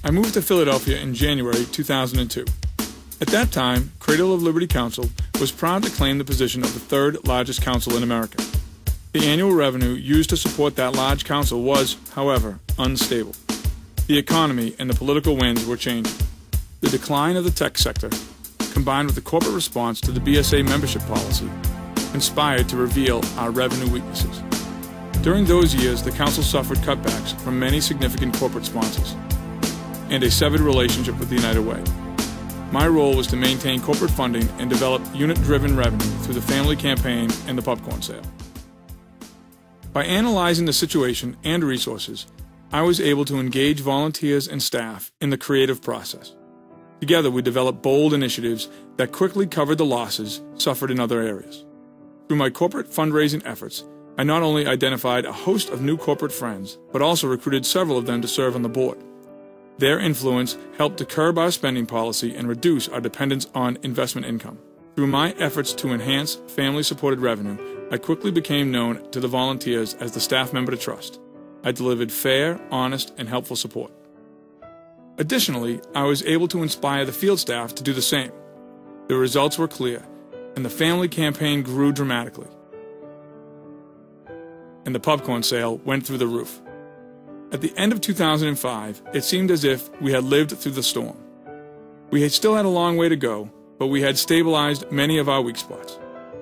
I moved to Philadelphia in January 2002. At that time, Cradle of Liberty Council was proud to claim the position of the third largest council in America. The annual revenue used to support that large council was, however, unstable. The economy and the political winds were changing. The decline of the tech sector, combined with the corporate response to the BSA membership policy, conspired to reveal our revenue weaknesses. During those years, the council suffered cutbacks from many significant corporate sponsors and a severed relationship with the United Way. My role was to maintain corporate funding and develop unit-driven revenue through the family campaign and the popcorn sale. By analyzing the situation and resources, I was able to engage volunteers and staff in the creative process. Together, we developed bold initiatives that quickly covered the losses suffered in other areas. Through my corporate fundraising efforts, I not only identified a host of new corporate friends, but also recruited several of them to serve on the board. Their influence helped to curb our spending policy and reduce our dependence on investment income. Through my efforts to enhance family-supported revenue, I quickly became known to the volunteers as the staff member to trust. I delivered fair, honest, and helpful support. Additionally, I was able to inspire the field staff to do the same. The results were clear, and the family campaign grew dramatically. And the popcorn sale went through the roof. At the end of 2005, it seemed as if we had lived through the storm. We had still had a long way to go, but we had stabilized many of our weak spots.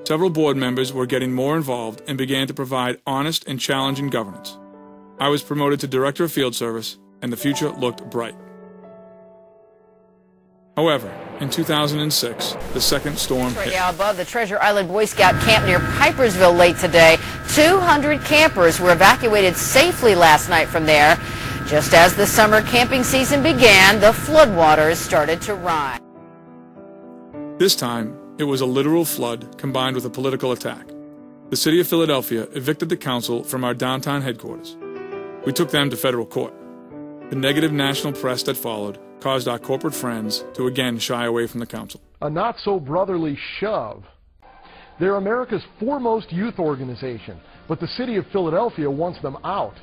Several board members were getting more involved and began to provide honest and challenging governance. I was promoted to Director of Field Service, and the future looked bright. However, in 2006, the second storm hit. Now above the Treasure Island Boy Scout camp near Pipersville late today, 200 campers were evacuated safely last night from there. Just as the summer camping season began, the floodwaters started to rise. This time, it was a literal flood combined with a political attack. The city of Philadelphia evicted the council from our downtown headquarters. We took them to federal court. The negative national press that followed caused our corporate friends to again shy away from the council. A not-so-brotherly shove. They're America's foremost youth organization, but the city of Philadelphia wants them out.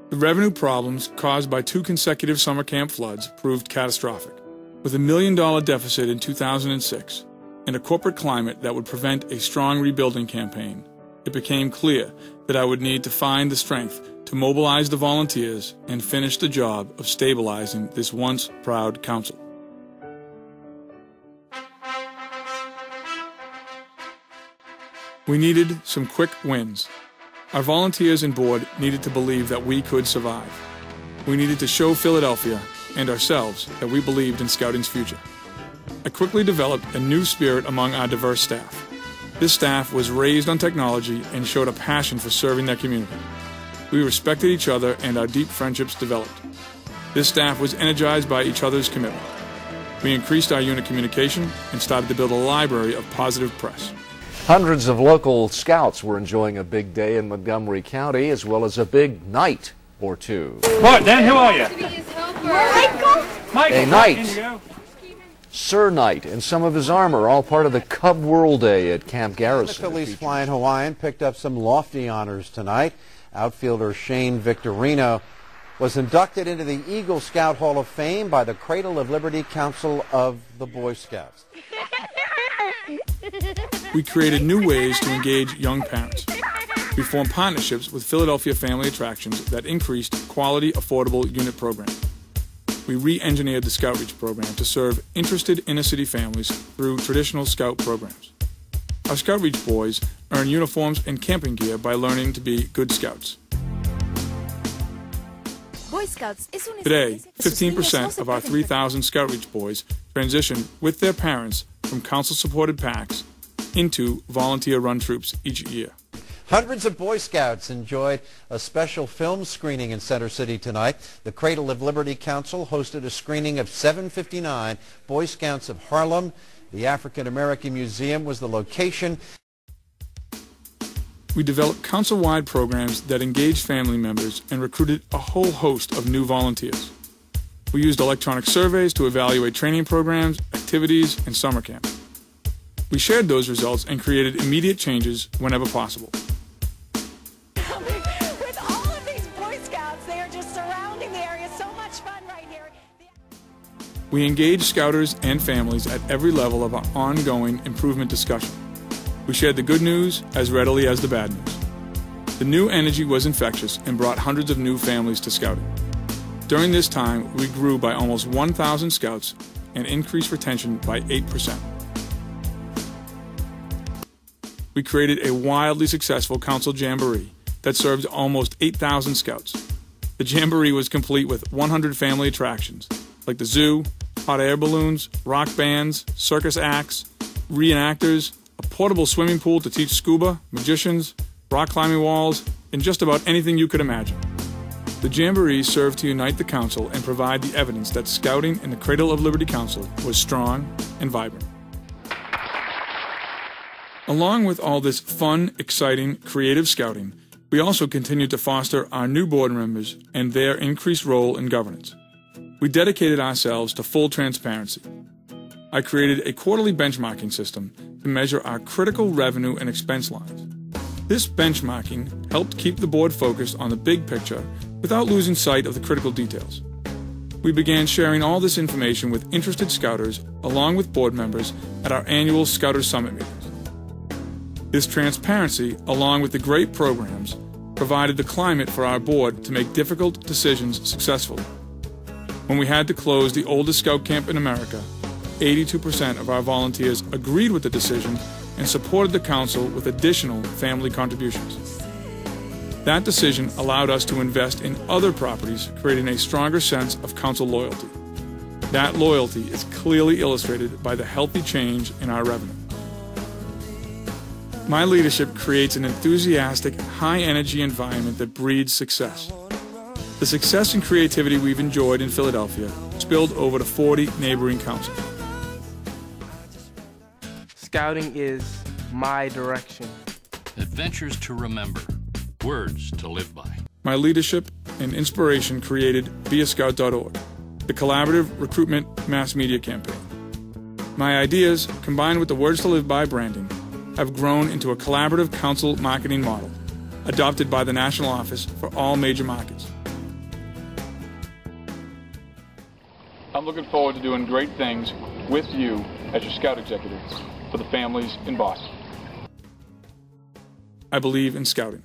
The revenue problems caused by 2 consecutive summer camp floods proved catastrophic. With $1 million deficit in 2006 and a corporate climate that would prevent a strong rebuilding campaign, it became clear that I would need to find the strength to mobilize the volunteers and finish the job of stabilizing this once proud council. We needed some quick wins. Our volunteers and board needed to believe that we could survive. We needed to show Philadelphia and ourselves that we believed in scouting's future. I quickly developed a new spirit among our diverse staff. This staff was raised on technology and showed a passion for serving their community. We respected each other and our deep friendships developed. This staff was energized by each other's commitment. We increased our unit communication and started to build a library of positive press. Hundreds of local scouts were enjoying a big day in Montgomery County, as well as a big night or two. What, Dan? Who are you? A knight, Sir Knight, and some of his armor, all part of the Cub World Day at Camp Garrison. The Phillies Flying Hawaiian picked up some lofty honors tonight. Outfielder Shane Victorino was inducted into the Eagle Scout Hall of Fame by the Cradle of Liberty Council of the Boy Scouts. We created new ways to engage young parents. We formed partnerships with Philadelphia Family Attractions that increased quality, affordable unit programming. We re-engineered the Scout Reach program to serve interested inner-city families through traditional Scout programs. Our Scout Reach boys earn uniforms and camping gear by learning to be good Scouts. Today, 15% of our 3,000 Scout Reach boys transition with their parents from council-supported packs into volunteer-run troops each year. Hundreds of Boy Scouts enjoyed a special film screening in Center City tonight. The Cradle of Liberty Council hosted a screening of 759 Boy Scouts of Harlem. The African American Museum was the location. We developed council-wide programs that engaged family members and recruited a whole host of new volunteers. We used electronic surveys to evaluate training programs, activities, and summer camp. We shared those results and created immediate changes whenever possible. With all of these Boy Scouts, they are just surrounding the area. So much fun right here. We engaged Scouters and families at every level of our ongoing improvement discussion. We shared the good news as readily as the bad news. The new energy was infectious and brought hundreds of new families to Scouting. During this time, we grew by almost 1,000 Scouts and increased retention by 8%. We created a wildly successful council jamboree that served almost 8,000 Scouts. The jamboree was complete with 100 family attractions, like the zoo, hot air balloons, rock bands, circus acts, reenactors, a portable swimming pool to teach scuba, magicians, rock climbing walls, and just about anything you could imagine. The jamboree served to unite the council and provide the evidence that Scouting in the Cradle of Liberty Council was strong and vibrant. Along with all this fun, exciting, creative Scouting, we also continued to foster our new board members and their increased role in governance. We dedicated ourselves to full transparency. I created a quarterly benchmarking system to measure our critical revenue and expense lines. This benchmarking helped keep the board focused on the big picture without losing sight of the critical details. We began sharing all this information with interested Scouters along with board members at our annual Scouters Summit meetings. This transparency, along with the great programs, provided the climate for our board to make difficult decisions successfully. When we had to close the oldest Scout camp in America, 82% of our volunteers agreed with the decision and supported the council with additional family contributions. That decision allowed us to invest in other properties, creating a stronger sense of council loyalty. That loyalty is clearly illustrated by the healthy change in our revenue. My leadership creates an enthusiastic, high-energy environment that breeds success. The success and creativity we've enjoyed in Philadelphia spilled over to 40 neighboring councils. Scouting is my direction. Adventures to remember, words to live by. My leadership and inspiration created beascout.org, the collaborative recruitment mass media campaign. My ideas, combined with the Words to Live By branding, have grown into a collaborative council marketing model, adopted by the National Office for all major markets. I'm looking forward to doing great things with you as your Scout executive for the families in Boston. I believe in Scouting.